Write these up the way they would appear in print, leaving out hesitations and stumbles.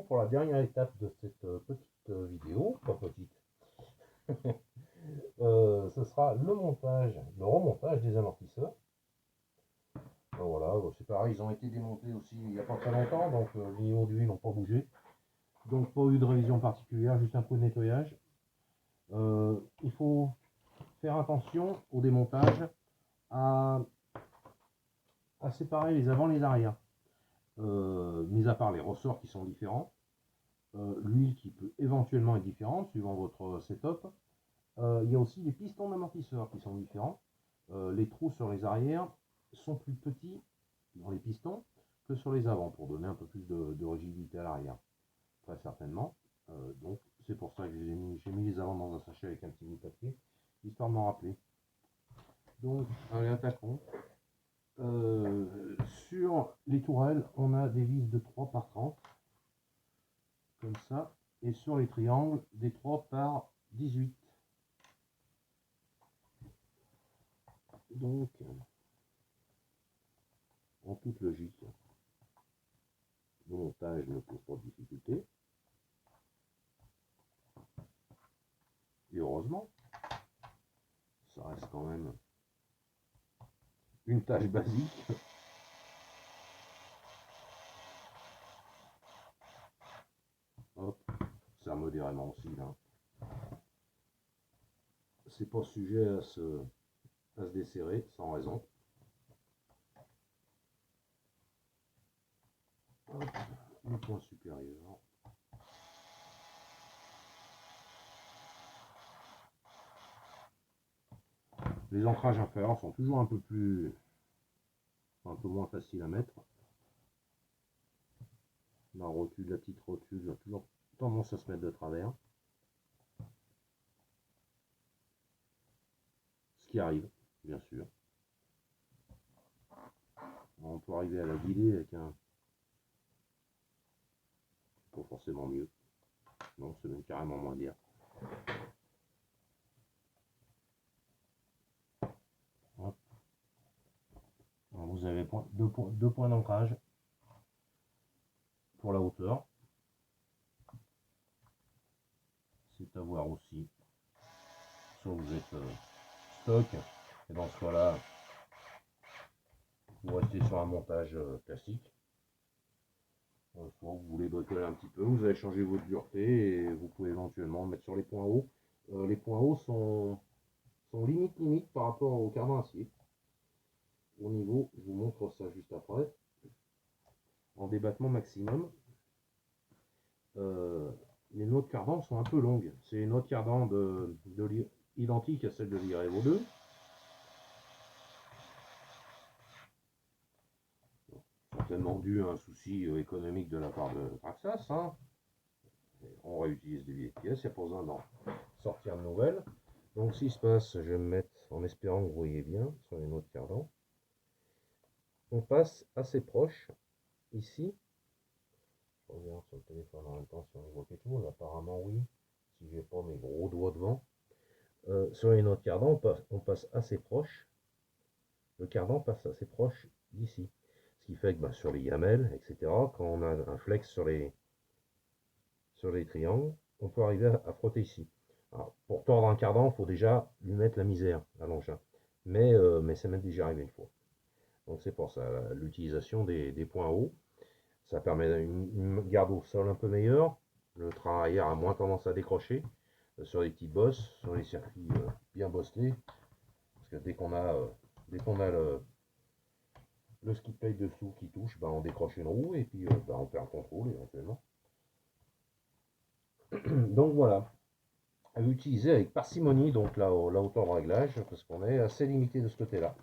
donc pour la dernière étape de cette petite vidéo, pas petite, ce sera le montage, le remontage des amortisseurs. Voilà, c'est pareil, ils ont été démontés aussi il n'y a pas très longtemps, donc les niveaux d'huile n'ont pas bougé. Donc pas eu de révision particulière, juste un coup de nettoyage. Il faut faire attention au démontage à séparer les avant et les arrières. Mis à part les ressorts qui sont différents, l'huile qui peut éventuellement être différente suivant votre setup. Il y a aussi les pistons d'amortisseur qui sont différents. Les trous sur les arrières sont plus petits dans les pistons que sur les avant pour donner un peu plus de rigidité à l'arrière, très certainement. Donc c'est pour ça que j'ai mis les avant dans un sachet avec un petit bout de papier, histoire de m'en rappeler. Donc allez, attaquons. Sur les tourelles, on a des vis de 3 par 30, comme ça, et sur les triangles, des 3 par 18. Donc, en toute logique, le montage ne pose pas de difficulté. Et heureusement, ça reste quand même une tâche basique. Hop, serre modérément aussi là. C'est pas sujet à se desserrer sans raison. Hop, le point supérieur. Les ancrages inférieurs sont toujours un peu moins faciles à mettre. La petite rotule a toujours tendance à se mettre de travers. Ce qui arrive, bien sûr. On peut arriver à la guider avec un... pas forcément mieux. Non, c'est même carrément moins bien. Vous avez deux points d'ancrage pour la hauteur. C'est à voir aussi. Soit vous êtes stock, et dans ce cas-là, vous restez sur un montage classique. Soit vous voulez bricoler un petit peu, vous allez changer votre dureté et vous pouvez éventuellement le mettre sur les points hauts. Les points hauts sont limite par rapport au cardan acier. Au niveau, je vous montre ça juste après. En débattement maximum, les noix de cardan sont un peu longues. C'est une noix de cardan identique à celle de l'Irevo 2. Certainement dû à un souci économique de la part de Traxxas. Hein. On réutilise des vieilles pièces, il n'y a pas besoin d'en sortir de nouvelles. Donc, ce qui se passe, je vais me mettre en espérant que vous voyez bien sur les noix de cardan. On passe assez proche ici. Je regarde sur le téléphone en même temps si on voit quelque chose. Apparemment, oui. Si j'ai pas mes gros doigts devant. Sur les noix de cardan, on passe assez proche. Le cardan passe assez proche d'ici. Ce qui fait que sur les gamelles, etc., quand on a un flex sur les triangles, on peut arriver à frotter ici. Alors, pour tordre un cardan, il faut déjà lui mettre la misère à l'engin. Mais ça m'est déjà arrivé une fois. Donc c'est pour ça, l'utilisation des points hauts, ça permet une garde au sol un peu meilleure. Le train arrière a moins tendance à décrocher sur les petites bosses, sur les circuits bien bosselés. Parce que dès qu'on a le skid plate dessous qui touche, on décroche une roue et puis on perd le contrôle éventuellement. Donc voilà, à utiliser avec parcimonie donc la hauteur de réglage parce qu'on est assez limité de ce côté-là.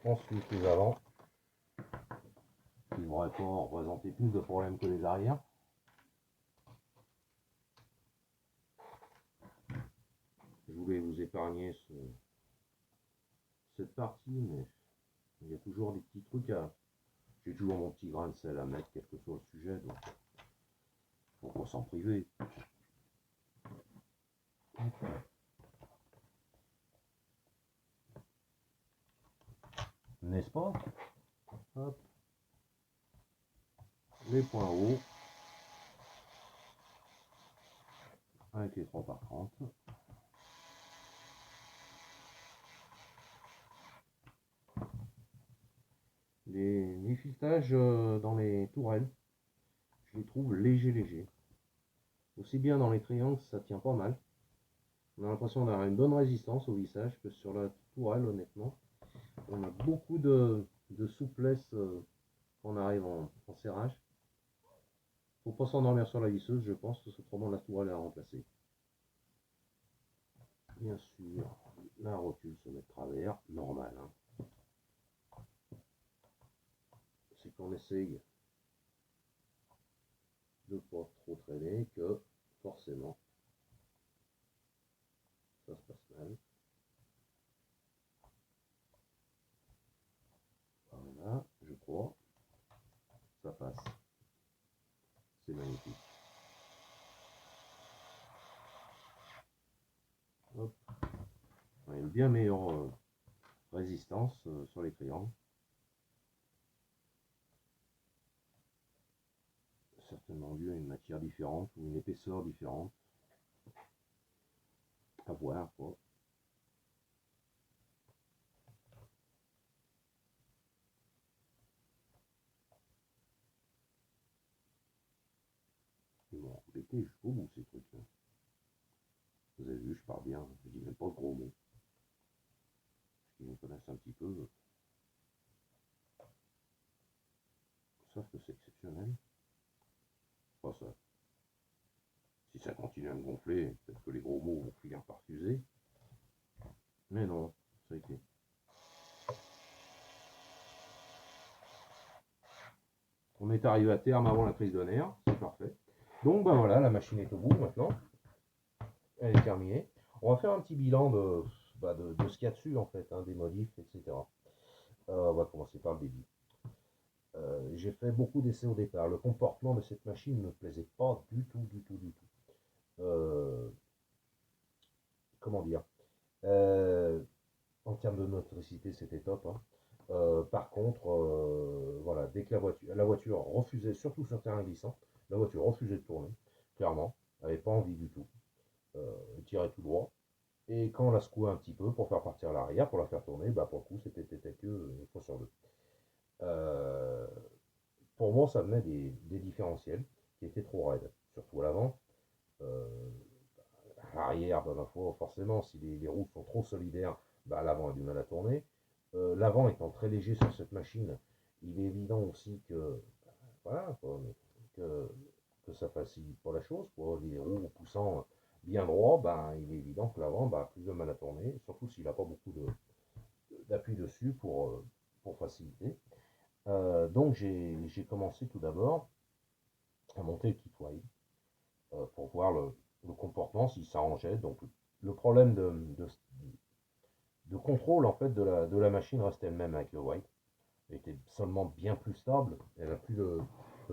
Ensuite les avant, qui ne devraient pas représenter plus de problèmes que les arrières. Je voulais vous épargner cette partie, mais il y a toujours des petits trucs à... J'ai toujours mon petit grain de sel à mettre, quel que soit le sujet, donc faut pas s'en priver. N'est-ce pas? Hop. les points hauts avec les 3x30. Les filettages dans les tourelles, je les trouve légers. Aussi bien dans les triangles, ça tient pas mal. On a l'impression d'avoir une bonne résistance au vissage que sur la tourelle, honnêtement. On a beaucoup de souplesse quand on arrive en serrage. Faut pas s'endormir sur la visseuse, je pense, parce que autrement la tourelle est à remplacer. Bien sûr, la rotule se met de travers, normal. Hein. C'est qu'on essaye de pas trop traîner que forcément ça se passe mal. Voilà, je crois. Ça passe. C'est magnifique. Hop. On a une bien meilleure résistance sur les triangles. Certainement dû à une matière différente ou une épaisseur différente. À voir quoi. Ils m'ont embêté jusqu'au bout ces trucs-là. Vous avez vu, je pars bien, je dis même pas de gros mots. Parce qu'ils me connaissent un petit peu. Sauf que c'est exceptionnel. Enfin ça. Si ça continue à me gonfler, peut-être que les gros mots vont finir par fuser. Mais non, ça a été. On est arrivé à terme avant la prise de nerf, c'est parfait. Donc ben voilà, la machine est au bout maintenant. Elle est terminée. On va faire un petit bilan de ce qu'il y a dessus en fait, hein, des modifs, etc. On va commencer par le débit. J'ai fait beaucoup d'essais au départ. Le comportement de cette machine ne me plaisait pas du tout. Comment dire, en termes de motricité, c'était top. Hein. Par contre, voilà, dès que la voiture refusait, surtout sur terrain glissant, la voiture refusait de tourner, clairement. Elle n'avait pas envie du tout. Elle tirait tout droit. Et quand on la secouait un petit peu pour faire partir l'arrière, pour la faire tourner, bah pour le coup, c'était tête à queue une fois sur deux. Pour moi, ça venait des différentiels qui étaient trop raides, surtout à l'avant. Euh, à l'arrière, bah, ma foi, forcément, si les roues sont trop solidaires, bah, l'avant a du mal à tourner. L'avant étant très léger sur cette machine, il est évident aussi que, voilà, quoi, que ça facilite pas la chose. Quoi. Les roues poussant bien droit, bah, il est évident que l'avant a plus de mal à tourner, surtout s'il n'a pas beaucoup d'appui dessus pour faciliter. Donc j'ai commencé tout d'abord à monter le kit wide pour voir le comportement, s'il s'arrangeait. Donc le problème de contrôle en fait de la machine restait le même avec le wide. Elle était seulement bien plus stable. Elle n'a plus le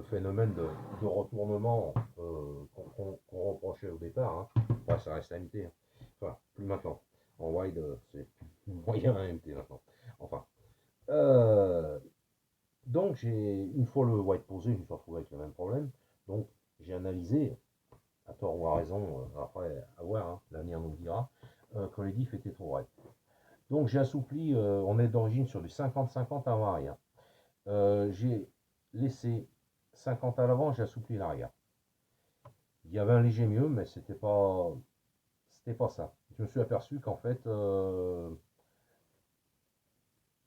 phénomène de retournement qu'on reprochait au départ. Hein. Enfin, ça reste AMT. Hein. Enfin, plus maintenant. En wide, c'est moyen AMT maintenant. Enfin. Donc, une fois le wide posé, je me suis retrouvé avec le même problème. Donc, j'ai analysé, à tort ou à raison, après, à voir, hein, l'avenir nous le dira, que les diffs étaient trop raides. Donc, j'ai assoupli, on est d'origine sur du 50-50 avant-arrière. J'ai laissé 50 à l'avant, j'ai assoupli l'arrière. Il y avait un léger mieux, mais c'était pas ça. Je me suis aperçu qu'en fait,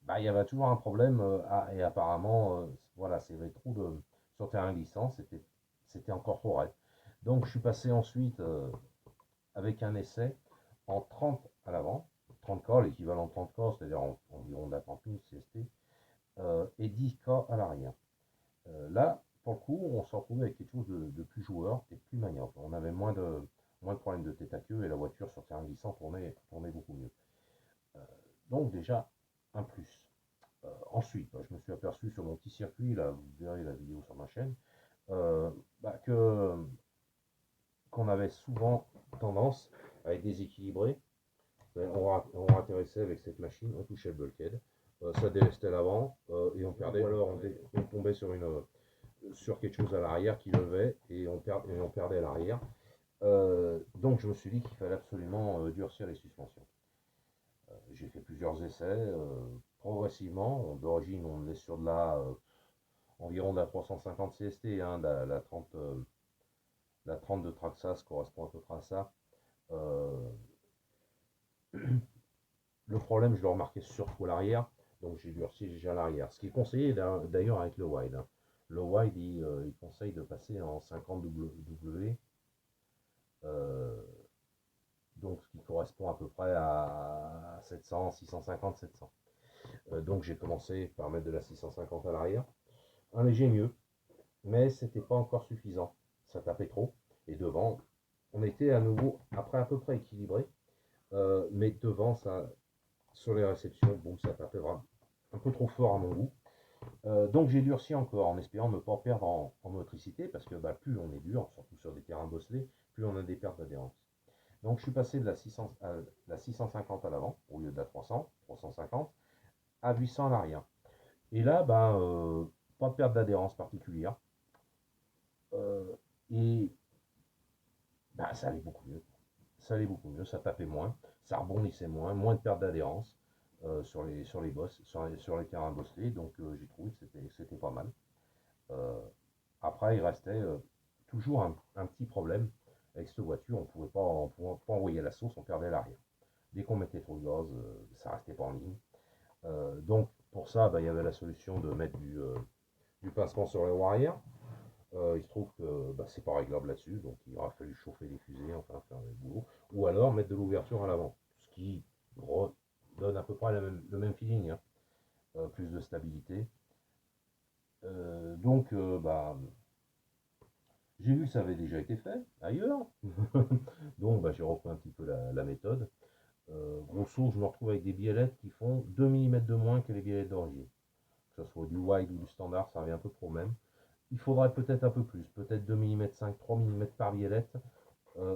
bah, il y avait toujours un problème, et apparemment, voilà, c'est les trous sur terrain glissant, c'était encore trop raide. Donc je suis passé ensuite avec un essai en 30 à l'avant, 30K, l'équivalent de 30K, c'est-à-dire environ de la 30 000 CST, et 10K à l'arrière. Là, pour le coup, on s'est retrouvé avec quelque chose de plus joueur et plus maniable. On avait moins de problèmes de tête à queue et la voiture sur terrain glissant tournait beaucoup mieux. Donc déjà, un plus. Ensuite, je me suis aperçu sur mon petit circuit, là, vous verrez la vidéo sur ma chaîne, qu'on avait souvent tendance à être déséquilibré. On atterrissait avec cette machine, on touchait le bulkhead, ça délestait l'avant et on perdait, ou alors on tombait sur sur quelque chose à l'arrière qui levait et on perdait à l'arrière. Donc je me suis dit qu'il fallait absolument durcir les suspensions. J'ai fait plusieurs essais, progressivement. D'origine, on est sur de environ de la 350 CST, hein, la 30 de Traxxas correspond à peu près à ça. Le problème, je le remarquais surtout à l'arrière, donc j'ai durci déjà à l'arrière. Ce qui est conseillé d'ailleurs avec le wide, hein. Le wide, il conseille de passer en 50 W, donc ce qui correspond à peu près à 700, 650, 700. Donc j'ai commencé par mettre de la 650 à l'arrière. Un léger mieux, mais c'était pas encore suffisant. Ça tapait trop. Et devant, on était à nouveau, après à peu près équilibré, mais devant, ça, sur les réceptions, bon, ça tapait vraiment un peu trop fort à mon goût. Donc j'ai durci encore en espérant ne pas perdre en motricité, parce que bah, plus on est dur, surtout sur des terrains bosselés, plus on a des pertes d'adhérence. Donc je suis passé de la 650 à l'avant, au lieu de la 300, 350, à 800 à l'arrière. Et là, pas de perte d'adhérence particulière. Et ça allait beaucoup mieux. Ça allait beaucoup mieux, ça tapait moins, ça rebondissait moins de perte d'adhérence sur les bosses, sur les terrains bosselés. Donc j'ai trouvé que c'était pas mal. Après, il restait toujours un petit problème avec cette voiture. On pouvait pas envoyer la sauce, on perdait l'arrière. Dès qu'on mettait trop de gaz, ça restait pas en ligne. Donc pour ça, il y avait la solution de mettre du pincement sur les roues arrière. Il se trouve que c'est pas réglable là-dessus, donc il aura fallu chauffer les fusées, enfin faire le boulot, ou alors mettre de l'ouverture à l'avant, ce qui donne à peu près le même feeling, hein. Plus de stabilité. Donc j'ai vu que ça avait déjà été fait ailleurs, donc j'ai repris un petit peu la méthode. Grosso, je me retrouve avec des biellettes qui font 2 mm de moins que les biellettes d'origine. Que ce soit du wide ou du standard, ça revient un peu pro même. Il faudrait peut-être un peu plus, peut-être 2 mm 5, 3 mm par biellette,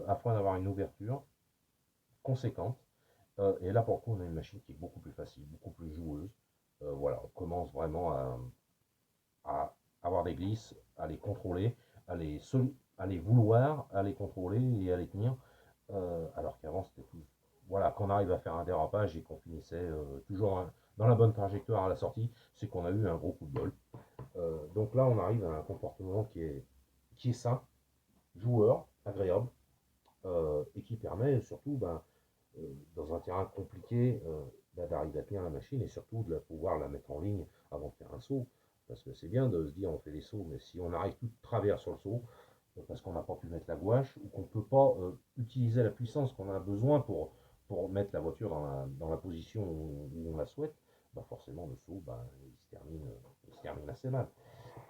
afin d'avoir une ouverture conséquente. Et là, pour le coup, on a une machine qui est beaucoup plus facile, beaucoup plus joueuse. Voilà, on commence vraiment à avoir des glisses, à les contrôler, à les vouloir, à les contrôler et à les tenir. Alors qu'avant, c'était tout. Voilà, quand on arrive à faire un dérapage et qu'on finissait toujours dans la bonne trajectoire à la sortie, c'est qu'on a eu un gros coup de bol. Donc là, on arrive à un comportement qui est sain, joueur, agréable, et qui permet surtout, dans un terrain compliqué, d'arriver à tenir la machine et surtout de pouvoir la mettre en ligne avant de faire un saut. Parce que c'est bien de se dire on fait des sauts, mais si on arrive tout de travers sur le saut, parce qu'on n'a pas pu mettre la gouache ou qu'on ne peut pas utiliser la puissance qu'on a besoin pour mettre la voiture dans la position où on la souhaite, forcément le saut il se termine assez mal.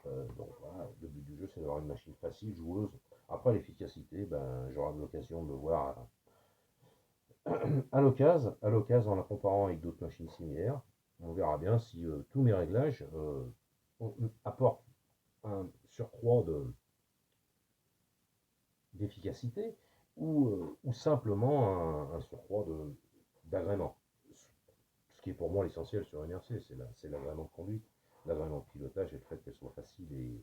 Donc voilà, le but du jeu c'est d'avoir une machine facile, joueuse. Après l'efficacité, j'aurai l'occasion de le voir à l'occasion, en la comparant avec d'autres machines similaires. On verra bien si tous mes réglages apportent un surcroît d'efficacité ou simplement un surcroît d'agrément. Ce qui est pour moi l'essentiel sur une RC, c'est l'agrément de conduite, l'agrément de pilotage et le fait qu'elle soit facile et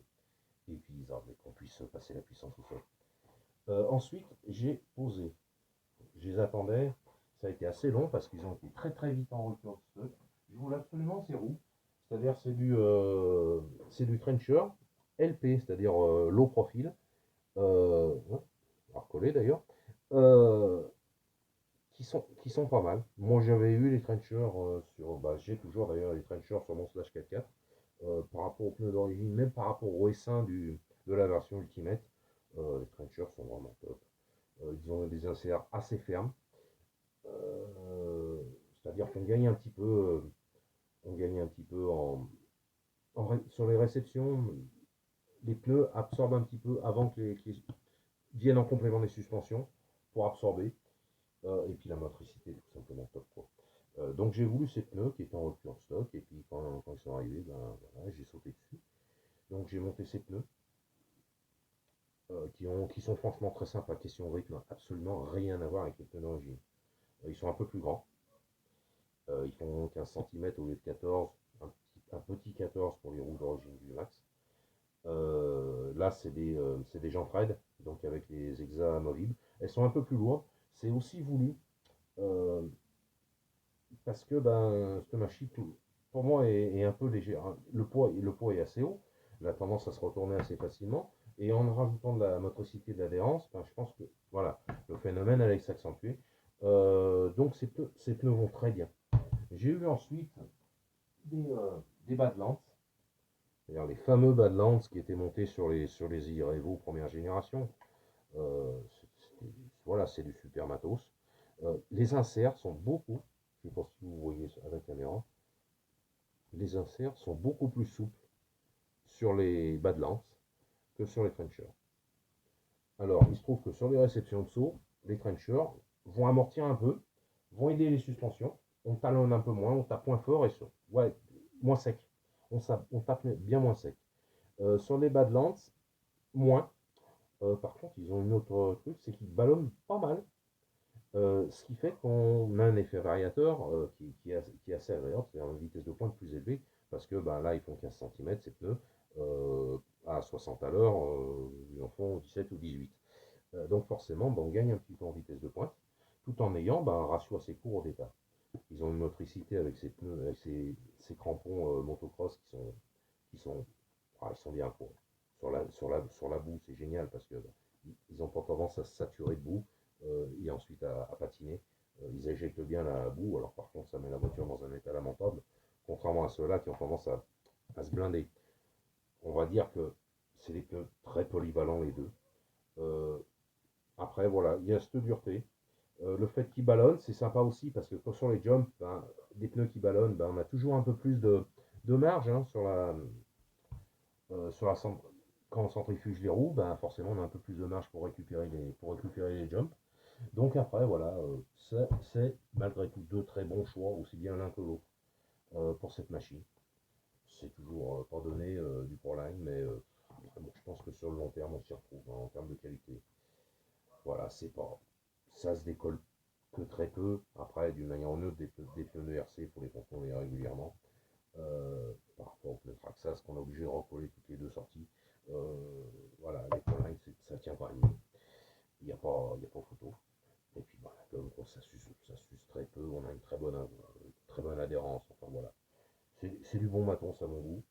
utilisable et qu'on puisse passer la puissance au sol. Ensuite, j'ai posé. Je les attendais. Ça a été assez long parce qu'ils ont été très très vite en rupture de stock. Je voulais absolument ces roues. C'est-à-dire c'est du trencher LP, c'est-à-dire low profil. Recollé d'ailleurs. Euh, qui sont pas mal. Moi j'avais eu les trenchers j'ai toujours d'ailleurs les trenchers sur mon Slash 4x4. Par rapport aux pneus d'origine, même par rapport au essaim de la version Ultimate, les trenchers sont vraiment top. Ils ont des inserts assez fermes. C'est-à-dire qu'on gagne un petit peu, sur les réceptions. Les pneus absorbent un petit peu avant que les viennent en complément des suspensions pour absorber. Et puis la motricité est tout simplement top, quoi. Donc j'ai voulu ces pneus qui étaient en rupture stock et puis quand ils sont arrivés, voilà, j'ai sauté dessus. Donc j'ai monté ces pneus qui sont franchement très sympas. Question rythme, absolument rien à voir avec les pneus d'origine. Ils sont un peu plus grands. Ils font 15 cm au lieu de 14, un petit 14 pour les roues d'origine du Max. Là, c'est des jantes raides, donc avec les hexas amovibles. Elles sont un peu plus lourdes. C'est aussi voulu euh, parce que ben, cette machine, pour moi, est un peu légère, hein. Le poids est assez haut. Elle a tendance à se retourner assez facilement. Et en rajoutant de la motricité et de l'adhérence, ben, je pense que voilà, le phénomène allait s'accentuer. Donc ces pneus vont très bien. J'ai eu ensuite des Badlands, c'est-à-dire les fameux Badlands qui étaient montés sur les iRevo première génération. Euh, voilà, c'est du super matos. Les inserts sont beaucoup, je ne sais pas si vous voyez à la caméra, les inserts sont beaucoup plus souples sur les Badlands que sur les Trenchers. Alors, il se trouve que sur les réceptions de saut, les Trenchers vont amortir un peu, vont aider les suspensions, on talonne un peu moins, on tape moins fort et ouais, moins sec. On tape bien moins sec. Sur les Badlands, moins. Par contre, ils ont une autre truc, c'est qu'ils ballonnent pas mal. Ce qui fait qu'on a un effet variateur qui est assez agréable, c'est-à-dire une vitesse de pointe plus élevée, parce que ben, là, ils font 15 cm, ces pneus, à 60 à l'heure, ils en font 17 ou 18. Donc forcément, ben, on gagne un petit peu en vitesse de pointe, tout en ayant ben, un ratio assez court au départ. Ils ont une motricité avec ces pneus, avec ces crampons motocross ils sont bien quoi. Sur la boue, c'est génial parce que ils n'ont pas tendance à se saturer de boue et ensuite à patiner. Ils éjectent bien la boue, alors par contre ça met la voiture dans un état lamentable, contrairement à ceux-là qui ont tendance à se blinder. On va dire que c'est des pneus très polyvalents les deux. Euh, Après voilà, il y a cette dureté. Le fait qu'ils ballonnent, c'est sympa aussi parce que quand sur les jumps, ben, des pneus qui ballonnent, ben, on a toujours un peu plus de marge hein, sur la quand on centrifuge les roues, ben forcément on a un peu plus de marge pour récupérer les jumps. Donc après, voilà, c'est malgré tout deux très bons choix, aussi bien l'un que l'autre, pour cette machine. C'est toujours pas donné du Proline, mais bon, je pense que sur le long terme, on s'y retrouve hein, en termes de qualité. Voilà, c'est pas. Ça se décolle que très peu. Après, d'une manière ou d'une autre, des pneus ERC, il faut les contrôler régulièrement. Par rapport aux pneus Traxxas qu'on a obligé de recoller toutes les deux sorties. Voilà, les Proline, ça tient quand même mieux. Il y a pas photo. Et puis bah, comme quoi ça s'use très peu, on a une très bonne adhérence. Enfin voilà, c'est du bon matos à mon goût.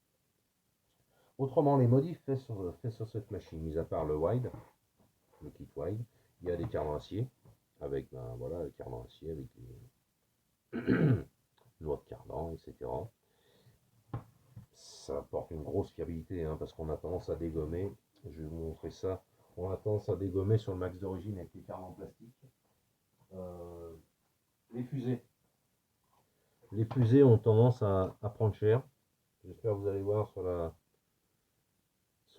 Autrement, les modifs faits sur cette machine, mis à part le wide, le kit wide, il y a des cardans acier, avec ben, voilà, le cardan acier, avec les noix de cardan, etc. Ça apporte une grosse fiabilité, hein, parce qu'on a tendance à dégommer, je vais vous montrer ça, on a tendance à dégommer sur le max d'origine avec les cardans plastiques. Euh, les fusées. Les fusées ont tendance à prendre cher. J'espère que vous allez voir sur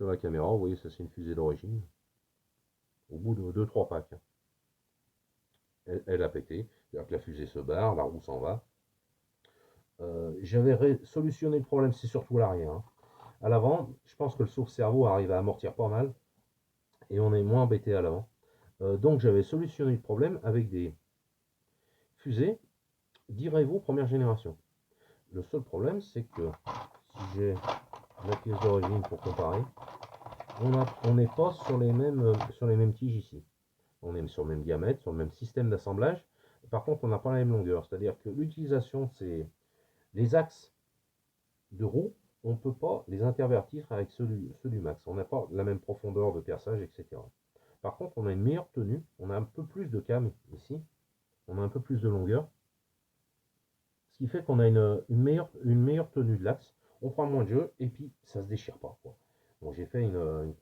la caméra. Vous voyez, ça c'est une fusée d'origine. Au bout de deux trois packs, elle a pété. C'est-à-dire que la fusée se barre, la roue s'en va. J'avais solutionné le problème, c'est surtout l'arrière. Hein. À l'avant, je pense que le sauve-cerveau arrive à amortir pas mal et on est moins embêté à l'avant. Donc j'avais solutionné le problème avec des fusées d'Irevo première génération. Le seul problème, c'est que si j'ai la pièce d'origine pour comparer, on n'est pas sur les mêmes tiges ici. On est sur le même diamètre, sur le même système d'assemblage. Par contre, on n'a pas la même longueur. C'est-à-dire que l'utilisation, c'est les axes de roue, on ne peut pas les intervertir avec ceux du max. On n'a pas la même profondeur de perçage, etc. Par contre, on a une meilleure tenue. On a un peu plus de cam ici. On a un peu plus de longueur. Ce qui fait qu'on a une meilleure tenue de l'axe. On prend moins de jeu et puis ça se déchire pas. Quoi. Bon, j'ai fait une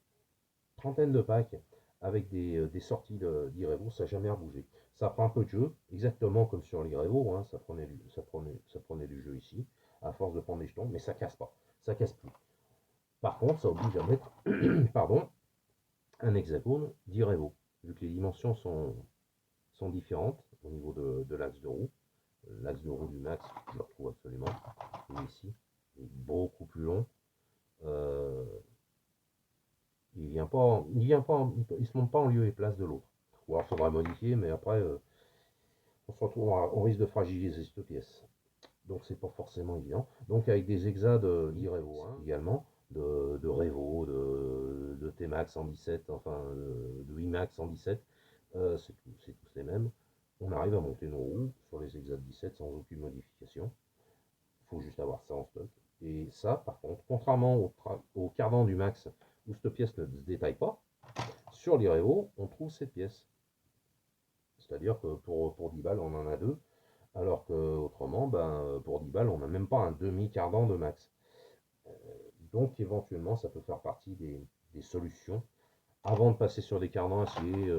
trentaine de packs avec des sorties d'Irevo, ça n'a jamais rebougé. Ça prend un peu de jeu, exactement comme sur l'Irevo, hein, ça prenait du jeu ici, à force de prendre des jetons, mais ça casse pas, ça casse plus. Par contre, ça oblige à mettre pardon, un hexagone d'Irevo, vu que les dimensions sont différentes au niveau de l'axe de roue. L'axe de roue du max, je le retrouve absolument, il est ici, il est beaucoup plus long. Euh, il se monte pas en lieu et place de l'autre. Ou alors il faudra modifier, mais après, on risque de fragiliser cette pièce. Donc c'est pas forcément évident. Donc avec des hexades d'Irevo hein, également, de Revo, de T-Max 117, enfin de IMAX 117, c'est tous les mêmes. On arrive à monter nos roues sur les Exat 17 sans aucune modification. Il faut juste avoir ça en stock. Et ça, par contre, contrairement au cardan du Max, où cette pièce ne se détaille pas, sur les Revo, on trouve cette pièce. C'est-à-dire que pour 10 balles, on en a deux, alors qu'autrement, ben, pour 10 balles, on n'a même pas un demi-cardan de Max. Donc éventuellement, ça peut faire partie des solutions avant de passer sur des cardans acier,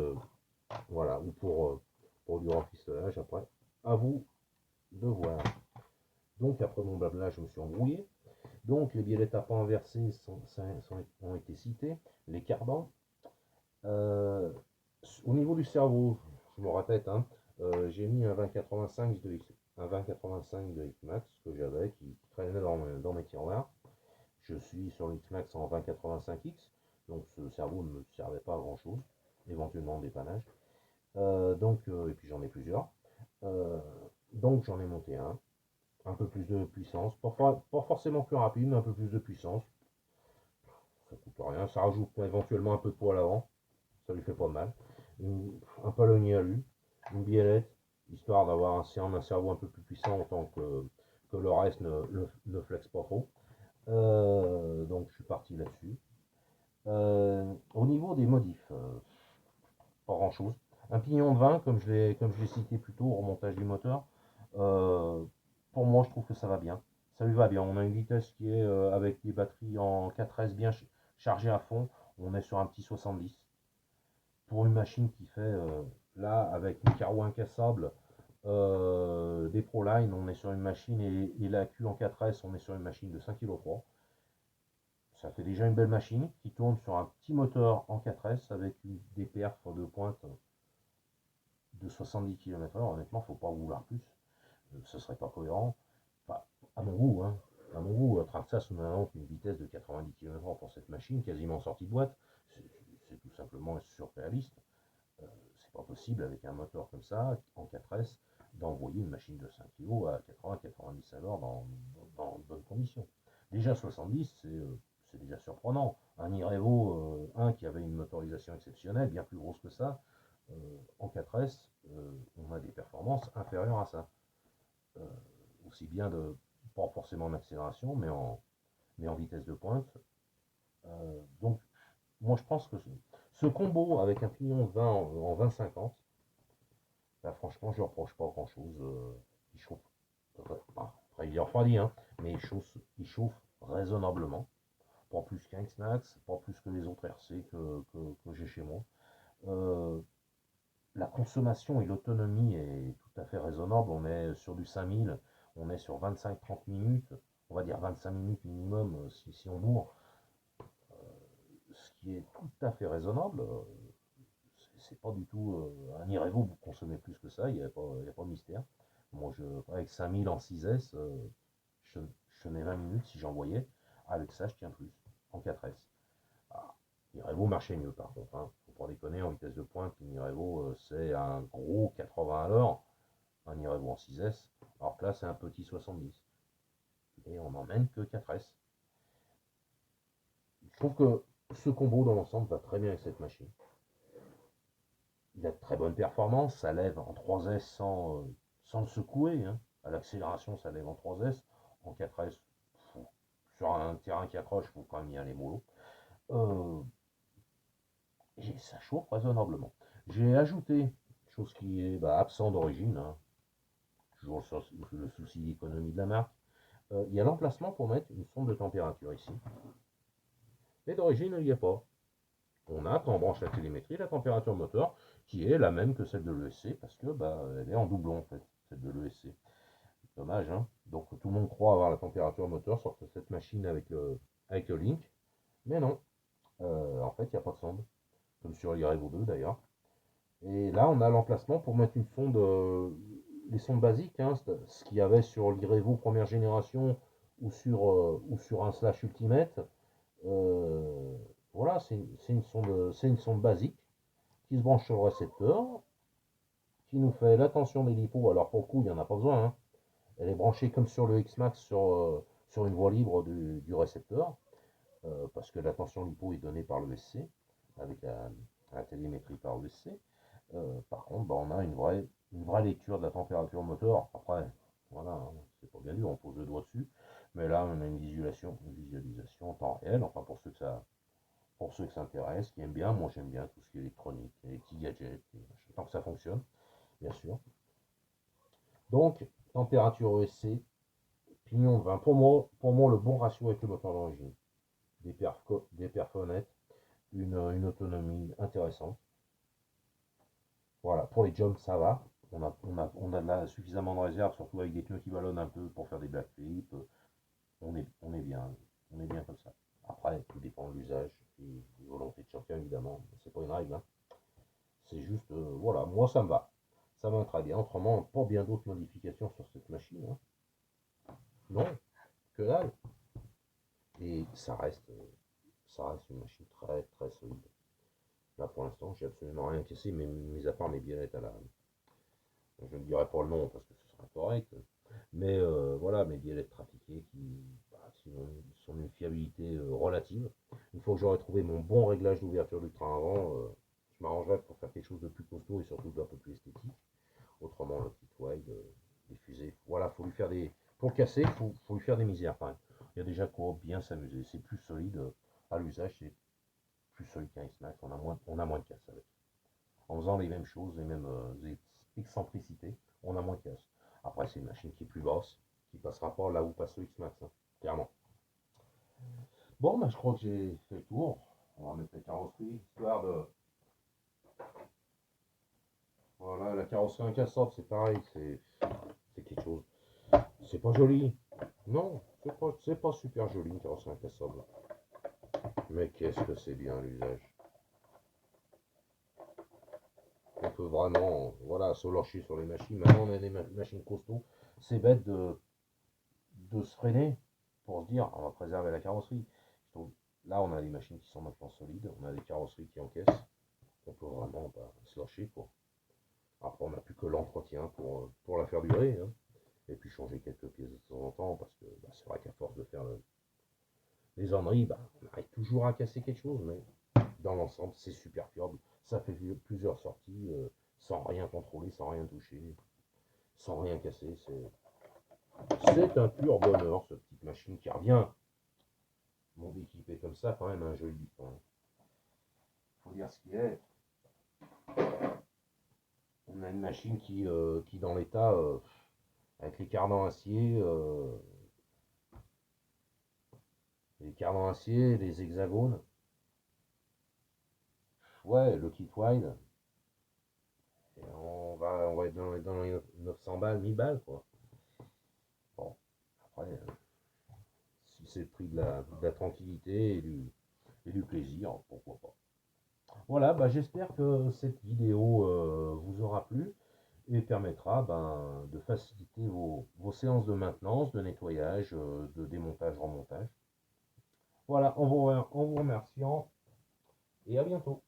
voilà, ou pour du rafistolage après. À vous de voir. Donc après mon blabla, je me suis embrouillé. Donc les biais d'étape inversés ont été cités, les cardans. Au niveau du cerveau, je me répète, hein, j'ai mis un 2085 de X-Max que j'avais, qui traînait dans mes tiroirs. Je suis sur le X-Max en 2085X, donc ce cerveau ne me servait pas à grand chose, éventuellement en dépannage. Et puis j'en ai plusieurs. Euh, donc j'en ai monté un peu plus de puissance, pas forcément plus rapide, mais un peu plus de puissance. Ça coûte rien, ça rajoute éventuellement un peu de poids à l'avant, ça lui fait pas de mal. Un palonnier alu, une biellette, histoire d'avoir un cerveau un peu plus puissant autant que le reste ne flexe pas trop. Donc je suis parti là-dessus. Au niveau des modifs, pas grand chose. Un pignon de 20, comme je l'ai cité plus tôt, au remontage du moteur, euh, pour moi je trouve que ça va bien. Ça lui va bien. On a une vitesse qui est avec les batteries en 4S bien chargées à fond. On est sur un petit 70. Pour une machine qui fait, là, avec une carreau incassable, des ProLine, on est sur une machine, et la Q en 4S, on est sur une machine de 5,3 kg. Ça fait déjà une belle machine qui tourne sur un petit moteur en 4S avec des perfs de pointe de 70 km/h. Honnêtement, faut pas vouloir plus. Ce serait pas cohérent. Enfin, à mon goût, hein. À mon goût, Traxxas nous annonce une vitesse de 90 km/h pour cette machine, quasiment sortie de boîte. C'est tout simplement surréaliste. C'est pas possible avec un moteur comme ça, en 4S, d'envoyer une machine de 5 kg à 80-90 à l'heure dans de bonnes conditions. Déjà 70, c'est déjà surprenant. Un Irevo 1 qui avait une motorisation exceptionnelle, bien plus grosse que ça, en 4S, on a des performances inférieures à ça. Euh, Aussi bien pas forcément en accélération, mais en vitesse de pointe. Donc, moi je pense que ce combo avec un pignon 20 en 20-50, là, franchement, je ne reproche pas grand chose. Il chauffe. Après, il est refroidi, hein, mais il chauffe raisonnablement. Pas plus qu'un X-Max, pas plus que les autres RC que j'ai chez moi. Euh, la consommation et l'autonomie est tout à fait raisonnable. On est sur du 5000, on est sur 25-30 minutes, on va dire 25 minutes minimum si on bourre, ce qui est tout à fait raisonnable. C'est pas du tout un Irevo, vous consommez plus que ça, il n'y a pas de mystère. Moi, avec 5000 en 6S, je, je tenais 20 minutes si j'en voyais. Avec ça, je tiens plus, en 4S. Ah, Irevo marchait mieux par contre, hein. Faut pas déconner, en vitesse de pointe, une Irevo, c'est un gros 80 à l'heure, un Irevo en 6S, alors que là, c'est un petit 70. Et on n'emmène que 4S. Je trouve que ce combo dans l'ensemble va très bien avec cette machine. Il a de très bonnes performances, ça lève en 3S sans le secouer, hein. À l'accélération, ça lève en 3S. En 4S, sur un terrain qui accroche, il faut quand même y aller mollo. Et ça chauffe raisonnablement. J'ai ajouté, chose qui est absent d'origine, hein, toujours le souci d'économie de la marque, il y a l'emplacement pour mettre une sonde de température ici. Mais d'origine, il n'y a pas. On a, quand on branche la télémétrie, la température moteur qui est la même que celle de l'ESC parce que elle est en doublon en fait, celle de l'ESC. Dommage, hein. Donc tout le monde croit avoir la température moteur sur cette machine avec le Link, mais non. En fait, il n'y a pas de sonde, comme sur l'Irevo 2 d'ailleurs. Et là, on a l'emplacement pour mettre une sonde, les sondes basiques, hein, ce qu'il y avait sur l'Irevo première génération ou sur un Slash Ultimate. Euh, voilà, c'est une sonde basique qui se branche sur le récepteur, qui nous fait la tension des lipo. Alors pour le coup, il n'y en a pas besoin, hein. Elle est branchée comme sur le X-Max sur une voie libre du récepteur. parce que la tension lipo est donnée par le SC, avec la télémétrie par le SC. Par contre, bah, on a une vraie lecture de la température moteur. Après, voilà, hein, c'est pas bien dur, on pose le doigt dessus. Mais là, on a une visualisation en temps réel, enfin pour ceux que ça intéresse, qui aiment bien, moi j'aime bien tout ce qui est électronique, les petits gadgets, tant que ça fonctionne, bien sûr. Donc, température ESC, pignon de 20. Pour moi, le bon ratio avec le moteur d'origine. Des perfs honnêtes, une autonomie intéressante. Voilà, pour les jumps, ça va. On a là suffisamment de réserve, surtout avec des pneus qui ballonnent un peu pour faire des backflips. On est bien. On est bien comme ça. Après, tout dépend de l'usage et des volontés de chacun, évidemment. C'est pas une règle, hein. C'est juste, voilà, moi ça me va. Ça me va très bien. Autrement, pas bien d'autres modifications sur cette machine, hein. Non, que dalle. Et ça reste une machine très très solide. Là pour l'instant, j'ai absolument rien cassé, mais mis à part mes biellettes à la. Je ne dirai pas le nom parce que ce sera correct. Mais voilà, mes biellettes trafiquées qui bah, sont d'une fiabilité relative. Une fois que j'aurai trouvé mon bon réglage d'ouverture du train avant, je m'arrangerai pour faire quelque chose de plus costaud et surtout d'un peu plus esthétique. Autrement, le petit wide, les fusées, voilà, faut lui faire des. Pour le casser, faut lui faire des misères quand même. Il y a déjà quoi bien s'amuser. C'est plus solide à l'usage, c'est plus solide qu'un X-Max. On a moins de casse avec. En faisant les mêmes choses, les mêmes excentricités, on a moins de casse. Après, c'est une machine qui est plus basse, qui passera pas là où passe le X-Max, hein, clairement. Bon, bah, je crois que j'ai fait le tour. On va mettre la carrosserie, histoire de. Voilà, la carrosserie incassable, c'est pareil, c'est quelque chose. C'est pas joli. Non, c'est pas super joli une carrosserie incassable. Mais qu'est-ce que c'est bien l'usage. On peut vraiment, voilà, se lâcher sur les machines. Maintenant, on a des machines costauds. C'est bête de se freiner pour se dire, on va préserver la carrosserie. Là, on a des machines qui sont maintenant solides. On a des carrosseries qui encaissent. On peut vraiment se lâcher, quoi. Après, on n'a plus que l'entretien pour la faire durer, hein. Et puis changer quelques pièces de temps en temps, parce que bah, c'est vrai qu'à force de faire les âneries, bah, on arrive toujours à casser quelque chose, mais dans l'ensemble, c'est super fiable. Ça fait plusieurs sorties sans rien contrôler, sans rien toucher, sans rien casser. C'est un pur bonheur, cette petite machine qui revient. Mon équipé comme ça, quand même, un joli bifton. Faut dire ce qu'il est. On a une machine qui dans l'état, avec les cardans acier, les hexagones. Ouais, le kit wide. Et on va être dans les 900 balles, 1000 balles, quoi. Bon, après, si c'est le prix de la tranquillité et du plaisir, pourquoi pas. Voilà, bah, j'espère que cette vidéo vous aura plu et permettra de faciliter vos séances de maintenance, de nettoyage, de démontage, remontage. Voilà, en vous remerciant et à bientôt.